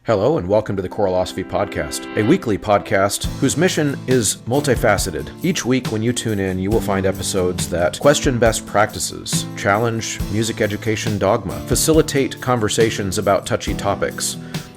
Hello and welcome to the Choralosophy Podcast, a weekly podcast whose mission is multifaceted. Each week when you tune in, you will find episodes that question best practices, challenge music education dogma, facilitate conversations about touchy topics,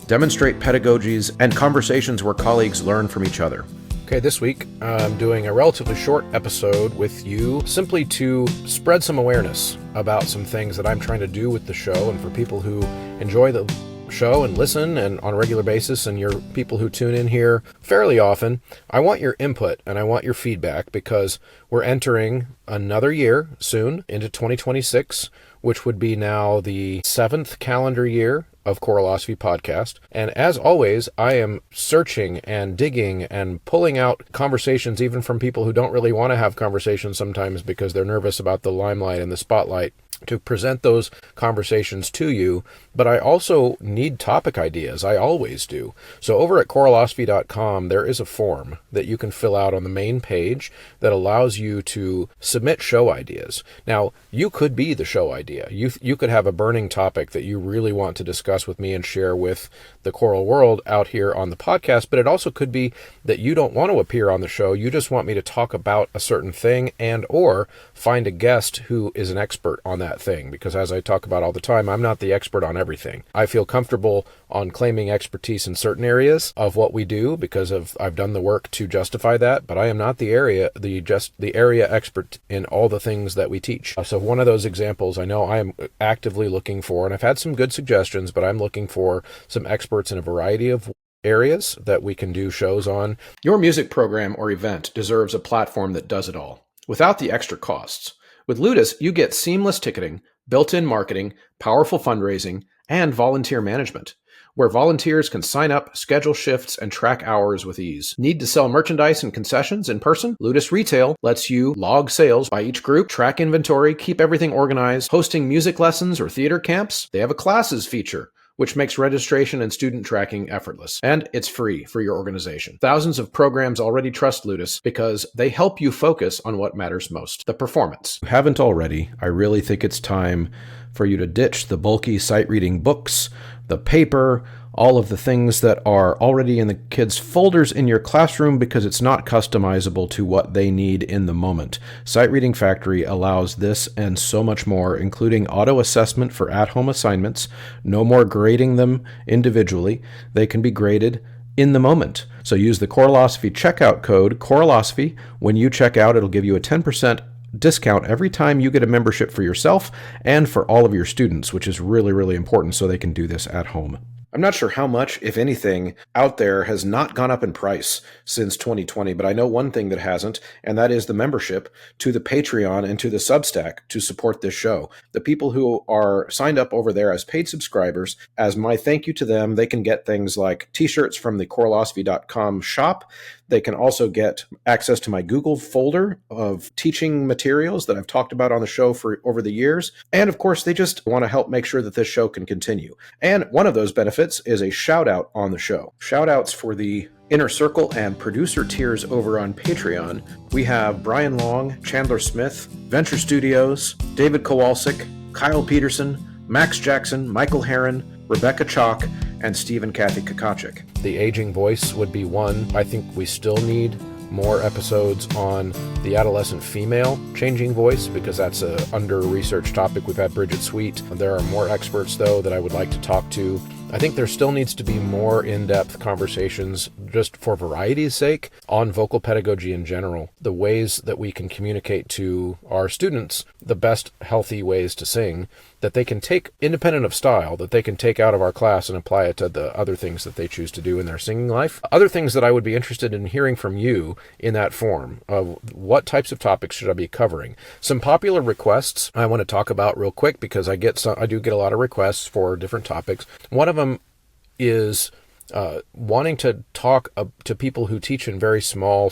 demonstrate pedagogies, and conversations where colleagues learn from each other. Okay, this week I'm doing a relatively short episode with you simply to spread some awareness about some things that I'm trying to do with the show, and for people who enjoy the show and listen and on a regular basis, and you're people who tune in here fairly often, I want your input and I want your feedback because we're entering another year soon into 2026, which would be now the 7th calendar year of Choralosophy Podcast. And as always, I am searching and digging and pulling out conversations even from people who don't really want to have conversations sometimes because they're nervous about the limelight and the spotlight, to present those conversations to you. But I also need topic ideas. I always do. So over at Choralosophy.com, there is a form that you can fill out on the main page that allows you to submit show ideas. Now, you could be the show idea. You could have a burning topic that you really want to discuss with me and share with the choral world out here on the podcast, but it also could be that you don't want to appear on the show. You just want me to talk about a certain thing and or find a guest who is an expert on that thing, because as I talk about all the time, I'm not the expert on everything. I feel comfortable on claiming expertise in certain areas of what we do because I've done the work to justify that, but I am not the area expert in all the things that we teach. So one of those examples I know I am actively looking for, and I've had some good suggestions, but I'm looking for some experts in a variety of areas that we can do shows on. Your music program or event deserves a platform that does it all, without the extra costs. With Ludus, you get seamless ticketing, built-in marketing, powerful fundraising, and volunteer management, where volunteers can sign up, schedule shifts, and track hours with ease. Need to sell merchandise and concessions in person? Ludus Retail lets you log sales by each group, track inventory, keep everything organized. Hosting music lessons or theater camps? They have a classes feature, which makes registration and student tracking effortless. And it's free for your organization. Thousands of programs already trust Ludus because they help you focus on what matters most, the performance. If you haven't already, I really think it's time for you to ditch the bulky sight reading books, the paper, all of the things that are already in the kids' folders in your classroom because it's not customizable to what they need in the moment. Sight Reading Factory allows this and so much more, including auto-assessment for at-home assignments, no more grading them individually. They can be graded in the moment. So use the Choralosophy checkout code, Choralosophy. When you check out, it'll give you a 10% discount every time you get a membership for yourself and for all of your students, which is really, really important so they can do this at home. I'm not sure how much, if anything, out there has not gone up in price since 2020, but I know one thing that hasn't, and that is the membership to the Patreon and to the Substack to support this show. The people who are signed up over there as paid subscribers, as my thank you to them, they can get things like t-shirts from the Choralosophy.com shop. They can also get access to my Google folder of teaching materials that I've talked about on the show for over the years. And of course, they just want to help make sure that this show can continue. And one of those benefits is a shout out on the show. Shout outs for the Inner Circle and producer tiers over on Patreon. We have Brian Long, Chandler Smith, Venture Studios, David Kowalczyk, Kyle Peterson, Max Jackson, Michael Herron, Rebecca Chalk, and Steve and Kathy Kakachik. The aging voice would be one. I think we still need more episodes on the adolescent female changing voice because that's a under-researched topic. We've had Bridget Sweet. There are more experts, though, that I would like to talk to. I think there still needs to be more in-depth conversations, just for variety's sake, on vocal pedagogy in general, the ways that we can communicate to our students the best healthy ways to sing that they can take, independent of style, that they can take out of our class and apply it to the other things that they choose to do in their singing life. Other things that I would be interested in hearing from you in that form of what types of topics should I be covering. Some popular requests I want to talk about real quick because I do get a lot of requests for different topics. One of them is wanting to talk to people who teach in very small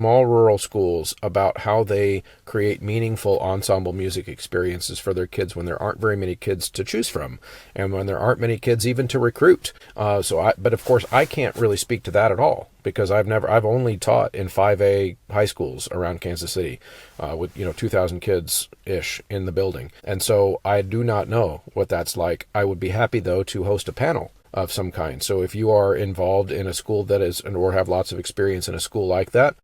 rural schools about how they create meaningful ensemble music experiences for their kids when there aren't very many kids to choose from and when there aren't many kids even to recruit. But of course I can't really speak to that at all because I've only taught in 5A high schools around Kansas City with 2,000 kids ish in the building. And so I do not know what that's like. I would be happy though to host a panel of some kind. So if you are involved in a school that is, or have lots of experience in a school like that,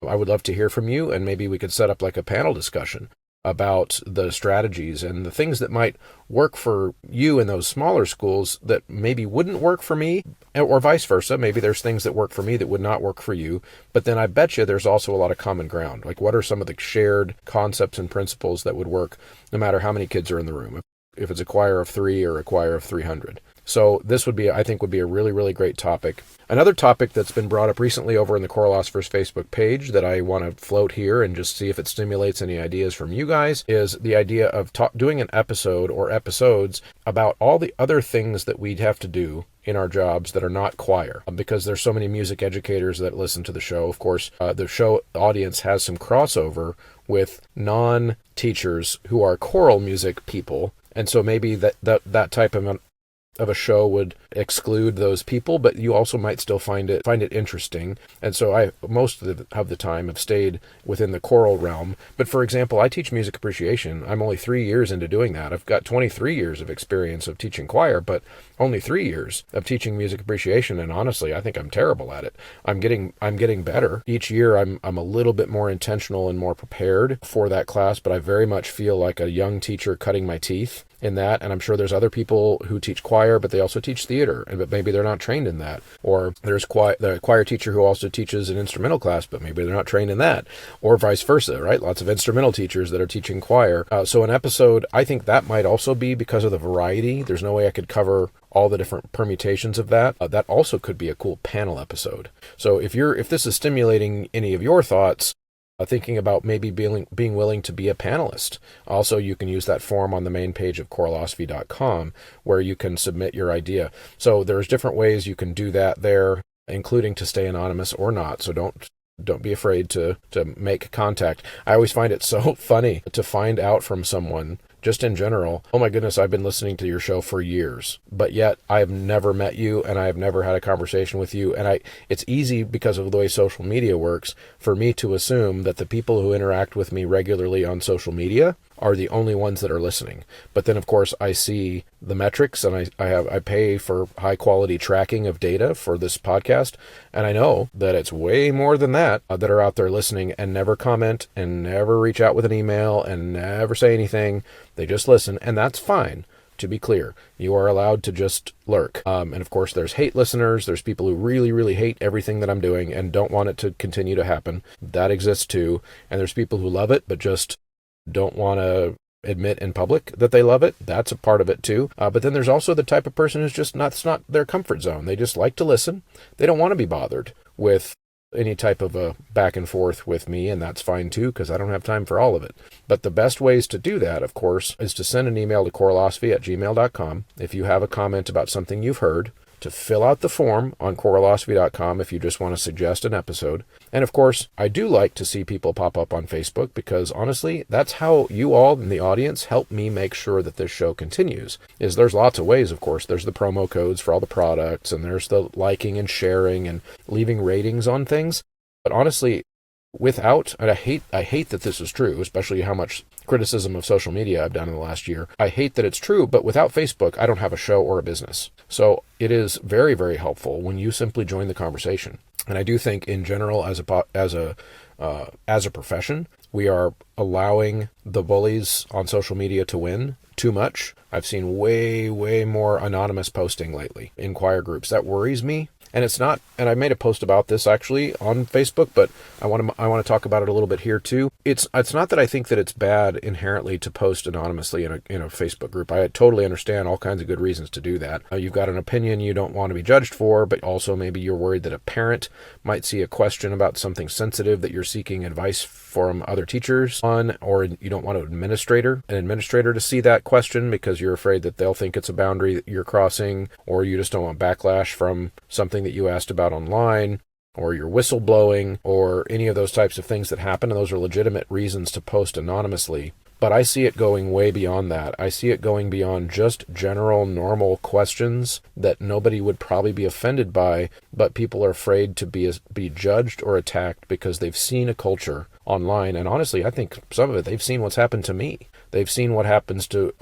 I would love to hear from you, and maybe we could set up like a panel discussion about the strategies and the things that might work for you in those smaller schools that maybe wouldn't work for me, or vice versa. Maybe there's things that work for me that would not work for you, but then I bet you there's also a lot of common ground. Like, what are some of the shared concepts and principles that would work no matter how many kids are in the room, if it's a choir of 3 or a choir of 300. So this would be, I think, would be a really, really great topic. Another topic that's been brought up recently over in the Choralosophers Facebook page that I want to float here and just see if it stimulates any ideas from you guys is the idea of doing an episode or episodes about all the other things that we'd have to do in our jobs that are not choir, because there's so many music educators that listen to the show. Of course, the show audience has some crossover with non-teachers who are choral music people, and so maybe that type of a show would exclude those people, but you also might still find it interesting. And so I most of the time have stayed within the choral realm. But for example, I teach music appreciation. I'm only 3 years into doing that. I've got 23 years of experience of teaching choir, but only 3 years of teaching music appreciation. And honestly, I think I'm terrible at it. I'm getting better. Each year I'm a little bit more intentional and more prepared for that class, but I very much feel like a young teacher cutting my teeth in that. And I'm sure there's other people who teach choir, but they also teach theater, but maybe they're not trained in that. Or there's the choir teacher who also teaches an instrumental class, but maybe they're not trained in that, or vice versa, right? Lots of instrumental teachers that are teaching choir. So an episode, I think that might also be because of the variety. There's no way I could cover all the different permutations of that. That also could be a cool panel episode. So if this is stimulating any of your thoughts, thinking about maybe being willing to be a panelist. Also, you can use that form on the main page of Choralosophy.com where you can submit your idea. So there's different ways you can do that there, including to stay anonymous or not. So don't be afraid to make contact. I always find it so funny to find out from someone, just in general, oh my goodness, I've been listening to your show for years, but yet I have never met you and I have never had a conversation with you. And it's easy because of the way social media works for me to assume that the people who interact with me regularly on social media are the only ones that are listening. But then of course I see the metrics and I pay for high quality tracking of data for this podcast. And I know that it's way more than that are out there listening and never comment and never reach out with an email and never say anything. They just listen, and that's fine. To be clear, you are allowed to just lurk. And of course, there's hate listeners. There's people who really, really hate everything that I'm doing and don't want it to continue to happen. That exists too. And there's people who love it, but just don't want to admit in public that they love it. That's a part of it too. But then there's also the type of person who's just it's not their comfort zone. They just like to listen. They don't want to be bothered with any type of a back and forth with me, and that's fine too, because I don't have time for all of it. But the best ways to do that, of course, is to send an email to choralosophy@gmail.com if you have a comment about something you've heard, to fill out the form on choralosophy.com if you just want to suggest an episode. And of course, I do like to see people pop up on Facebook because honestly, that's how you all in the audience help me make sure that this show continues. There's lots of ways, of course. There's the promo codes for all the products, and there's the liking and sharing and leaving ratings on things. But honestly, and I hate that this is true, especially how much criticism of social media I've done in the last year. I hate that it's true, but without Facebook, I don't have a show or a business. So it is very, very helpful when you simply join the conversation. And I do think in general, as a profession, we are allowing the bullies on social media to win too much. I've seen way, way more anonymous posting lately in choir groups. That worries me. And it's not, and I made a post about this actually on Facebook, but I want to talk about it a little bit here too. It's not that I think that it's bad inherently to post anonymously in a Facebook group. I totally understand all kinds of good reasons to do that. You've got an opinion you don't want to be judged for, but also maybe you're worried that a parent might see a question about something sensitive that you're seeking advice from other teachers on, or you don't want an administrator to see that question because you're afraid that they'll think it's a boundary that you're crossing, or you just don't want backlash from something that you asked about online, or you're whistleblowing, or any of those types of things that happen, and those are legitimate reasons to post anonymously. But I see it going way beyond that. I see it going beyond just general, normal questions that nobody would probably be offended by, but people are afraid to be judged or attacked because they've seen a culture online. And honestly, I think some of it, they've seen what's happened to me. They've seen what happens to,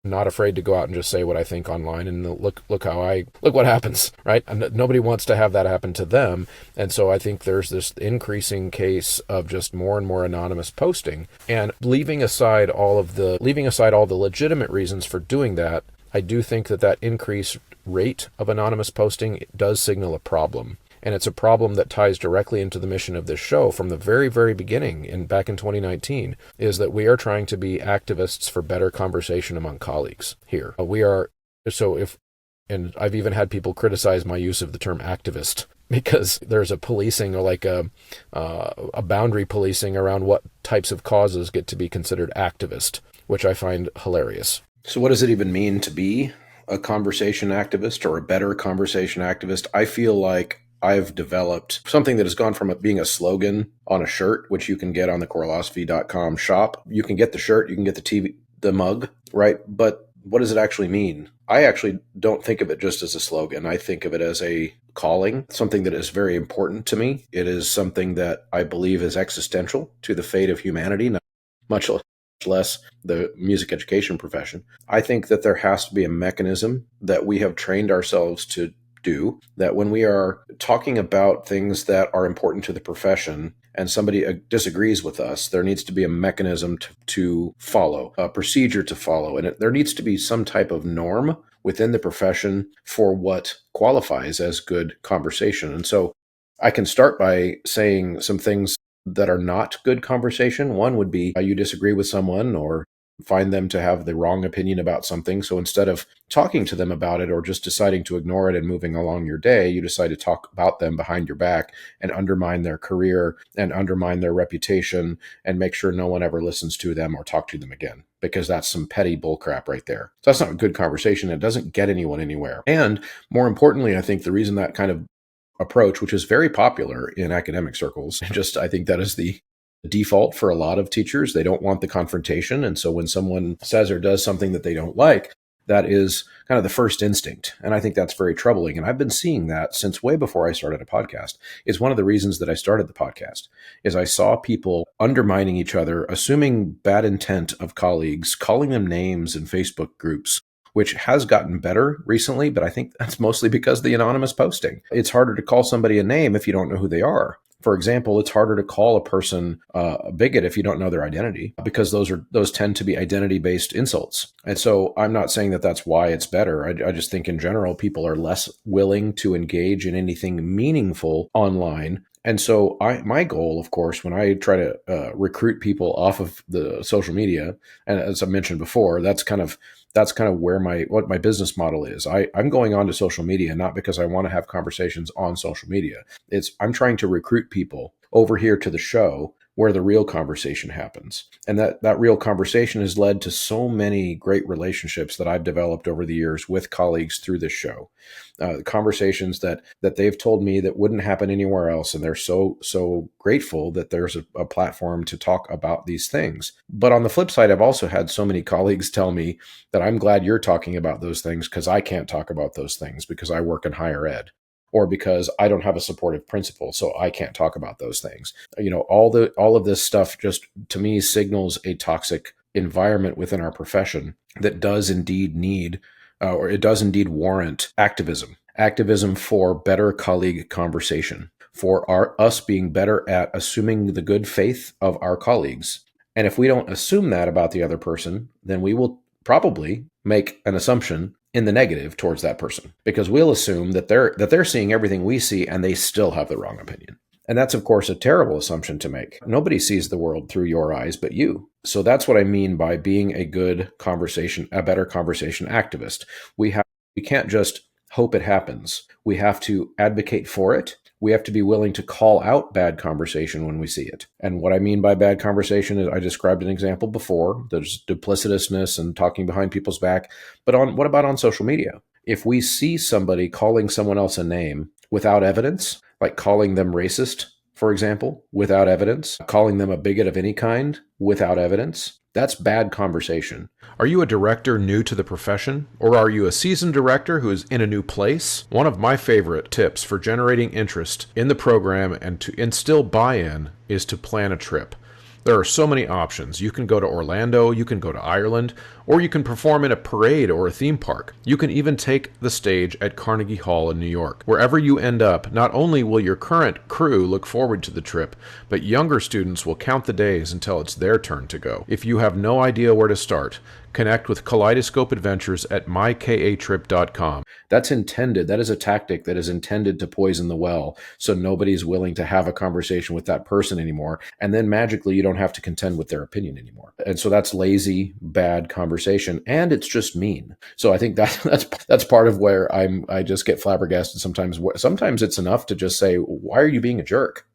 not afraid to go out and just say what I think online, and look what happens, right? And nobody wants to have that happen to them. And so I think there's this increasing case of just more and more anonymous posting, and leaving aside all the legitimate reasons for doing that. I do think that increased rate of anonymous posting does signal a problem. And it's a problem that ties directly into the mission of this show from the very, very beginning, back in 2019, is that we are trying to be activists for better conversation among colleagues here. And I've even had people criticize my use of the term activist, because there's a policing, or like a boundary policing around what types of causes get to be considered activist, which I find hilarious. So what does it even mean to be a conversation activist or a better conversation activist? I feel like I've developed something that has gone from it being a slogan on a shirt, which you can get on the Choralosophy.com shop. You can get the shirt, you can get the mug, right? But what does it actually mean? I actually don't think of it just as a slogan. I think of it as a calling, something that is very important to me. It is something that I believe is existential to the fate of humanity, not much less the music education profession. I think that there has to be a mechanism that we have trained ourselves to do, that when we are talking about things that are important to the profession and somebody disagrees with us, there needs to be a mechanism to follow, a procedure to follow. And there needs to be some type of norm within the profession for what qualifies as good conversation. And so I can start by saying some things that are not good conversation. One would be you disagree with someone or find them to have the wrong opinion about something. So instead of talking to them about it or just deciding to ignore it and moving along your day, you decide to talk about them behind your back and undermine their career and undermine their reputation and make sure no one ever listens to them or talk to them again, because that's some petty bullcrap right there. So that's not a good conversation. It doesn't get anyone anywhere. And more importantly, I think the reason that kind of approach, which is very popular in academic circles, I think that is the default for a lot of teachers. They don't want the confrontation. And so when someone says or does something that they don't like, that is kind of the first instinct. And I think that's very troubling. And I've been seeing that since way before I started a podcast. It's one of the reasons that I started the podcast, is I saw people undermining each other, assuming bad intent of colleagues, calling them names in Facebook groups, which has gotten better recently, but I think that's mostly because of the anonymous posting. It's harder to call somebody a name if you don't know who they are. For example, it's harder to call a person a bigot if you don't know their identity, because those tend to be identity-based insults. And so I'm not saying that that's why it's better. I just think in general, people are less willing to engage in anything meaningful online. And so my goal, of course, when I try to recruit people off of the social media, and as I mentioned before, that's kind of where what my business model is. I'm going on to social media not because I want to have conversations on social media. I'm trying to recruit people over here to the show where the real conversation happens. And that real conversation has led to so many great relationships that I've developed over the years with colleagues through this show. Conversations that they've told me that wouldn't happen anywhere else. And they're so grateful that there's a platform to talk about these things. But on the flip side, I've also had so many colleagues tell me that I'm glad you're talking about those things because I can't talk about those things because I work in higher ed, or because I don't have a supportive principal, so I can't talk about those things. All of this stuff just, to me, signals a toxic environment within our profession that does indeed need, or it does indeed warrant activism for better colleague conversation, for us being better at assuming the good faith of our colleagues. And if we don't assume that about the other person, then we will probably make an assumption in the negative towards that person, because we'll assume that they're seeing everything we see and they still have the wrong opinion. And that's, of course, a terrible assumption to make. Nobody sees the world through your eyes but you. So that's what I mean by being a better conversation activist. We can't just hope it happens. We have to advocate for it. We have to be willing to call out bad conversation when we see it. And what I mean by bad conversation is, I described an example before. There's duplicitousness and talking behind people's back. But what about on social media? If we see somebody calling someone else a name without evidence, like calling them racist, for example, without evidence, calling them a bigot of any kind without evidence, that's bad conversation. Are you a director new to the profession? Or are you a seasoned director who is in a new place? One of my favorite tips for generating interest in the program and to instill buy-in is to plan a trip. There are so many options. You can go to Orlando, you can go to Ireland, or you can perform in a parade or a theme park. You can even take the stage at Carnegie Hall in New York. Wherever you end up, not only will your current crew look forward to the trip, but younger students will count the days until it's their turn to go. If you have no idea where to start, connect with Kaleidoscope Adventures at mykatrip.com. That's intended. That is a tactic that is intended to poison the well, so nobody's willing to have a conversation with that person anymore. And then magically, you don't have to contend with their opinion anymore. And so that's lazy, bad conversation, and it's just mean. So I think that's part of where I just get flabbergasted sometimes. Sometimes it's enough to just say, "Why are you being a jerk?"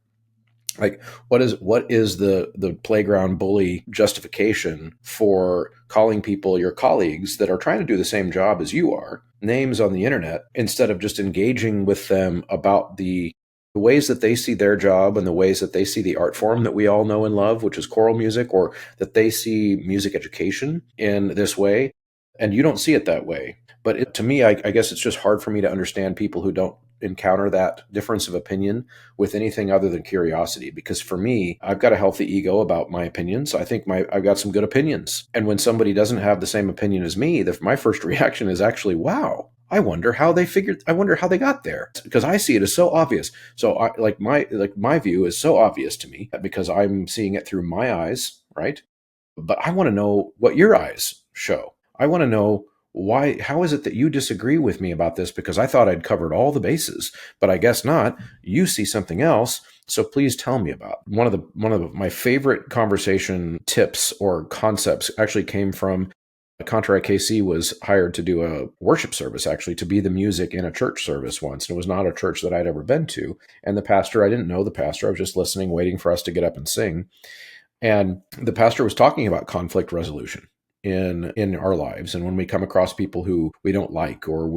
Like, what is the playground bully justification for calling people, your colleagues that are trying to do the same job as you are, names on the internet, instead of just engaging with them about the ways that they see their job and the ways that they see the art form that we all know and love, which is choral music, or that they see music education in this way, and you don't see it that way. But to me, I guess it's just hard for me to understand people who don't encounter that difference of opinion with anything other than curiosity. Because for me, I've got a healthy ego about my opinions. I think I've got some good opinions. And when somebody doesn't have the same opinion as me, my first reaction is actually, wow, I wonder how they got there, because I see it as so obvious. So my view is so obvious to me because I'm seeing it through my eyes, right? But I want to know what your eyes show. I want to know how is it that you disagree with me about this? Because I thought I'd covered all the bases, but I guess not. You see something else. So please tell me about it. One of my favorite conversation tips or concepts actually came from Contra KC was hired to do a worship service, actually, to be the music in a church service once. And it was not a church that I'd ever been to. And the pastor, I didn't know the pastor. I was just listening, waiting for us to get up and sing. And the pastor was talking about conflict resolution in our lives, and when we come across people who we don't like or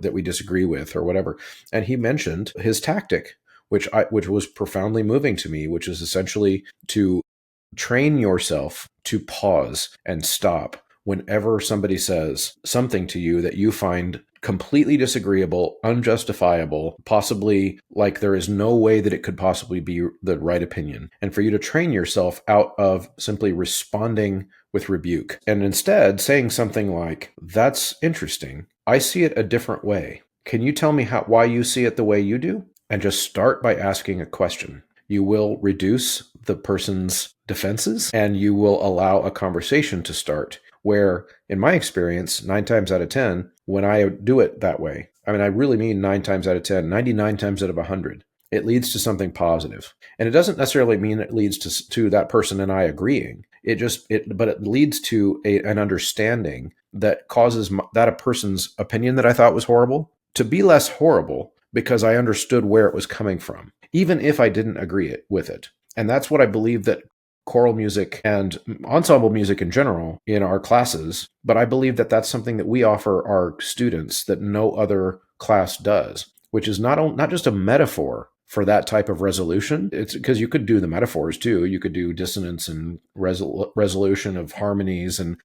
that we disagree with or whatever. And he mentioned his tactic, which was profoundly moving to me, which is essentially to train yourself to pause and stop whenever somebody says something to you that you find completely disagreeable, unjustifiable, possibly like there is no way that it could possibly be the right opinion. And for you to train yourself out of simply responding with rebuke and instead saying something like, "That's interesting. I see it a different way. Can you tell me why you see it the way you do?" And just start by asking a question. You will reduce the person's defenses and you will allow a conversation to start where, in my experience, 9 times out of 10, when I do it that way, I mean, I really mean 9 times out of 10, 99 times out of 100, it leads to something positive. And it doesn't necessarily mean it leads to that person and I agreeing. But it leads to an understanding that causes that a person's opinion that I thought was horrible to be less horrible because I understood where it was coming from, even if I didn't agree with it. And that's what I believe that choral music and ensemble music in general in our classes, but I believe that that's something that we offer our students that no other class does, which is not just a metaphor for that type of resolution. It's because you could do the metaphors too. You could do dissonance and resolution of harmonies and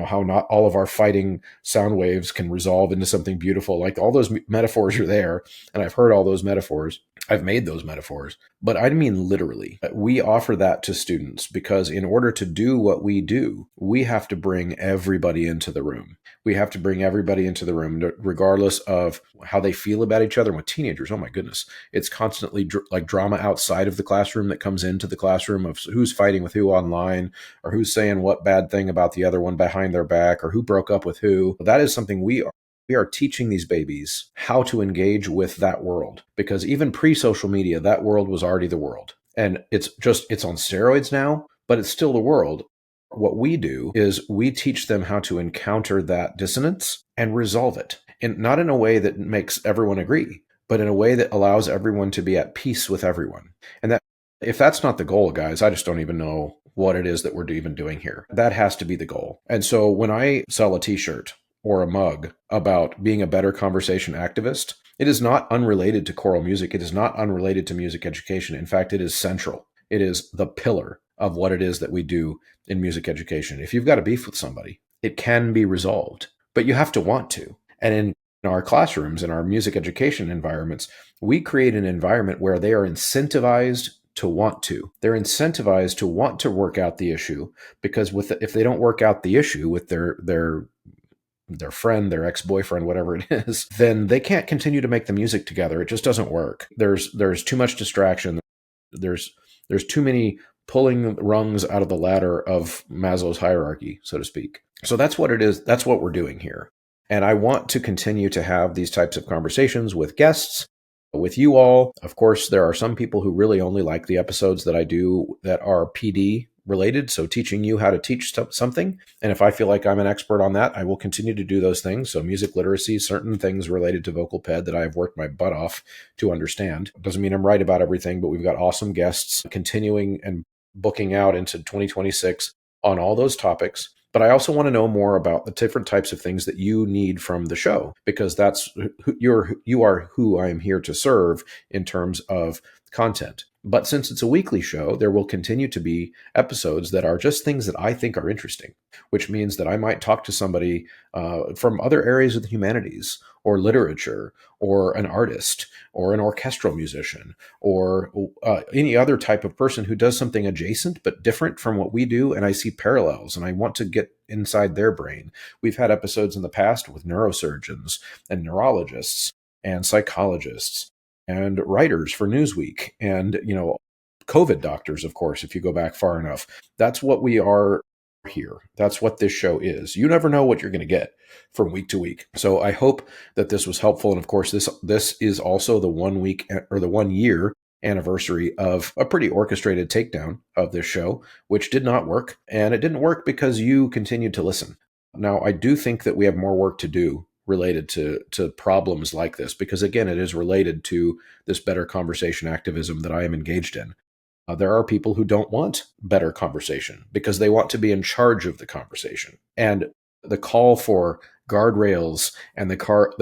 how not all of our fighting sound waves can resolve into something beautiful. Like all those metaphors are there. And I've heard all those metaphors. I've made those metaphors, but I mean literally. We offer that to students because in order to do what we do, we have to bring everybody into the room. We have to bring everybody into the room, regardless of how they feel about each other. And with teenagers, oh my goodness, it's constantly like drama outside of the classroom that comes into the classroom of who's fighting with who online or who's saying what bad thing about the other one behind their back or wwho broke up with who. That is something we are teaching these babies how to engage with that world, because even pre-social media, that world was already the world. And it's on steroids now, but it's still the world. What we do is we teach them how to encounter that dissonance and resolve it, and not in a way that makes everyone agree, but in a way that allows everyone to be at peace with everyone. And that, if that's not the goal, guys, I just don't even know what it is that we're even doing here. That has to be the goal. And so when I sell a t-shirt or a mug about being a better conversation activist, it is not unrelated to choral music. It is not unrelated to music education. In fact, it is central. It is the pillar of what it is that we do in music education. If you've got a beef with somebody, it can be resolved, but you have to want to. And in our classrooms, in our music education environments, we create an environment where they are incentivized to want to. They're incentivized to want to work out the issue because if they don't work out the issue with their friend, their ex-boyfriend, whatever it is, then they can't continue to make the music together. It just doesn't work. There's too much distraction. There's too many pulling rungs out of the ladder of Maslow's hierarchy, so to speak. So that's what it is. That's what we're doing here. And I want to continue to have these types of conversations with guests, with you all. Of course, there are some people who really only like the episodes that I do that are PD related, so teaching you how to teach something. And if I feel like I'm an expert on that, I will continue to do those things. So music literacy, certain things related to vocal ped that I have worked my butt off to understand. Doesn't mean I'm right about everything, but we've got awesome guests continuing and booking out into 2026 on all those topics. But I also want to know more about the different types of things that you need from the show, because you are who I am here to serve in terms of content. But since it's a weekly show, there will continue to be episodes that are just things that I think are interesting, which means that I might talk to somebody from other areas of the humanities or literature or an artist or an orchestral musician or any other type of person who does something adjacent but different from what we do. And I see parallels and I want to get inside their brain. We've had episodes in the past with neurosurgeons and neurologists and psychologists and writers for Newsweek and, COVID doctors, of course, if you go back far enough. That's what we are here. That's what this show is. You never know what you're going to get from week to week. So I hope that this was helpful. And of course, this is also the 1 week or the 1 year anniversary of a pretty orchestrated takedown of this show, which did not work. And it didn't work because you continued to listen. Now, I do think that we have more work to do related to problems like this, because again, it is related to this better conversation activism that I am engaged in. There are people who don't want better conversation because they want to be in charge of the conversation. And the call for guardrails and the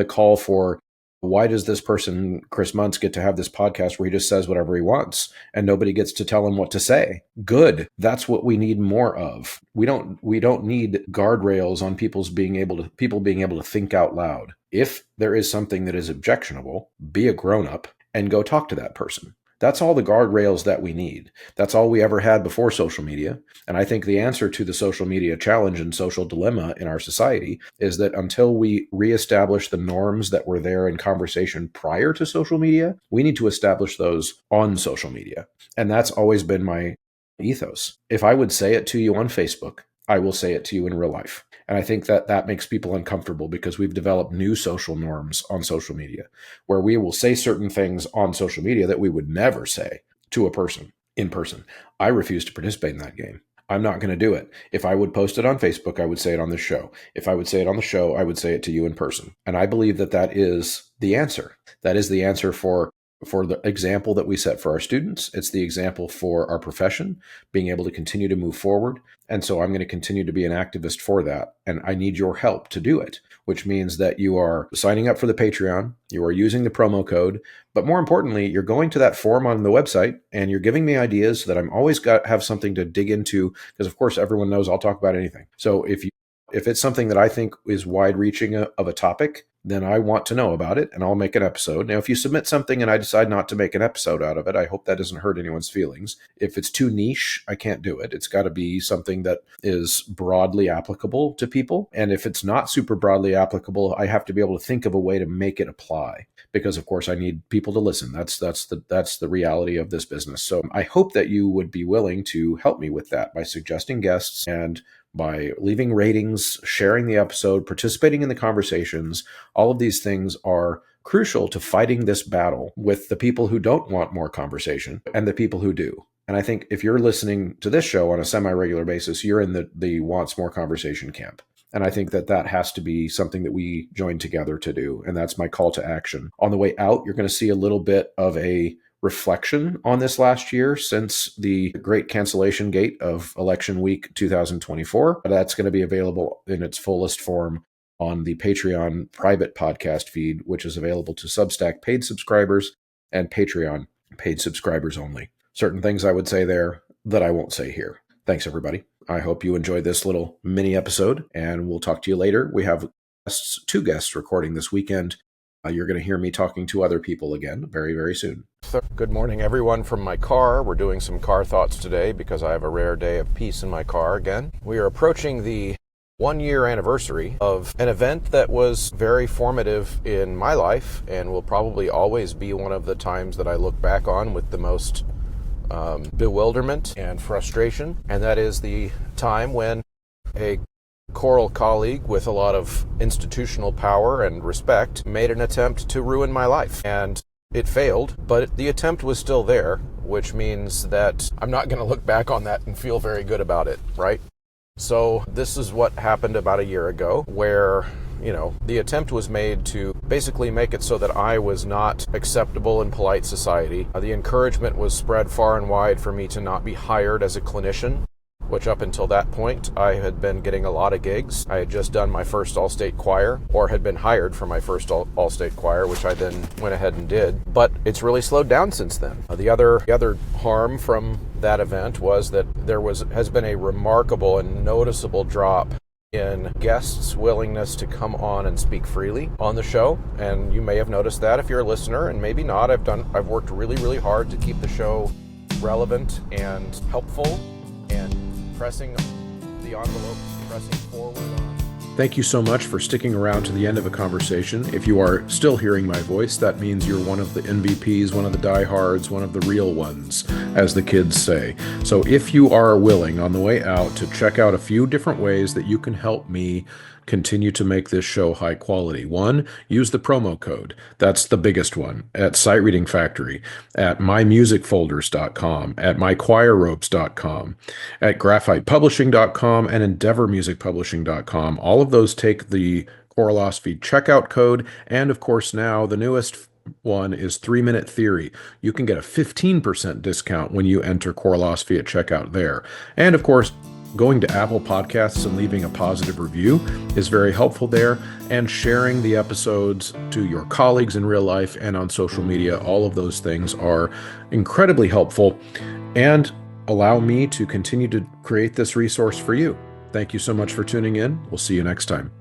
call for, why does this person, Chris Muntz, get to have this podcast where he just says whatever he wants and nobody gets to tell him what to say? Good. That's what we need more of. We don't need guardrails on people being able to think out loud. If there is something that is objectionable, be a grown-up and go talk to that person. That's all the guardrails that we need. That's all we ever had before social media. And I think the answer to the social media challenge and social dilemma in our society is that until we reestablish the norms that were there in conversation prior to social media, we need to establish those on social media. And that's always been my ethos. If I would say it to you on Facebook, I will say it to you in real life. And I think that makes people uncomfortable because we've developed new social norms on social media where we will say certain things on social media that we would never say to a person in person. I refuse to participate in that game. I'm not going to do it. If I would post it on Facebook, I would say it on the show. If I would say it on the show, I would say it to you in person. And I believe that is the answer. That is the answer for the example that we set for our students. It's the example for our profession, being able to continue to move forward. And so I'm going to continue to be an activist for that. And I need your help to do it, which means that you are signing up for the Patreon, you are using the promo code, but more importantly, you're going to that form on the website and you're giving me ideas so that I'm always have something to dig into, because of course everyone knows I'll talk about anything. So if it's something that I think is wide-reaching of a topic, then I want to know about it and I'll make an episode. Now, if you submit something and I decide not to make an episode out of it, I hope that doesn't hurt anyone's feelings. If it's too niche, I can't do it. It's got to be something that is broadly applicable to people. And if it's not super broadly applicable, I have to be able to think of a way to make it apply, because of course I need people to listen. That's the reality of this business. So I hope that you would be willing to help me with that by suggesting guests and by leaving ratings, sharing the episode, participating in the conversations. All of these things are crucial to fighting this battle with the people who don't want more conversation and the people who do. And I think if you're listening to this show on a semi-regular basis, you're in the wants more conversation camp. And I think that has to be something that we join together to do. And that's my call to action. On the way out, you're going to see a little bit of a reflection on this last year since the great cancellation gate of election week 2024. That's going to be available in its fullest form on the Patreon private podcast feed, which is available to Substack paid subscribers and Patreon paid subscribers only. Certain things I would say there that I won't say here. Thanks, everybody. I hope you enjoyed this little mini episode, and we'll talk to you later. We have two guests recording this weekend. You're going to hear me talking to other people again very, very soon. Good morning, everyone, from my car. We're doing some car thoughts today because I have a rare day of peace in my car again. We are approaching the 1-year anniversary of an event that was very formative in my life and will probably always be one of the times that I look back on with the most bewilderment and frustration. And that is the time when a choral colleague with a lot of institutional power and respect made an attempt to ruin my life. And it failed, but the attempt was still there, which means that I'm not going to look back on that and feel very good about it, right? So this is what happened about a year ago, where, the attempt was made to basically make it so that I was not acceptable in polite society. The encouragement was spread far and wide for me to not be hired as a clinician, which up until that point, I had been getting a lot of gigs. I had just done my first all-state choir, or had been hired for my first all-state choir, which I then went ahead and did. But it's really slowed down since then. The other harm from that event was that has been a remarkable and noticeable drop in guests' willingness to come on and speak freely on the show. And you may have noticed that if you're a listener, and maybe not. I've worked really, really hard to keep the show relevant and helpful and pressing the envelope, pressing forward on. Thank you so much for sticking around to the end of a conversation. If you are still hearing my voice, that means you're one of the MVPs, one of the diehards, one of the real ones, as the kids say. So if you are willing on the way out to check out a few different ways that you can help me continue to make this show high quality. One, use the promo code. That's the biggest one. At Sight Reading Factory, at mymusicfolders.com, at mychoirropes.com, at graphitepublishing.com, and endeavormusicpublishing.com. All of those take the Choralosophy checkout code, and of course now the newest one is 3-Minute Theory. You can get a 15% discount when you enter Choralosophy at checkout there. And of course, going to Apple Podcasts and leaving a positive review is very helpful there, and sharing the episodes to your colleagues in real life and on social media. All of those things are incredibly helpful and allow me to continue to create this resource for you. Thank you so much for tuning in. We'll see you next time.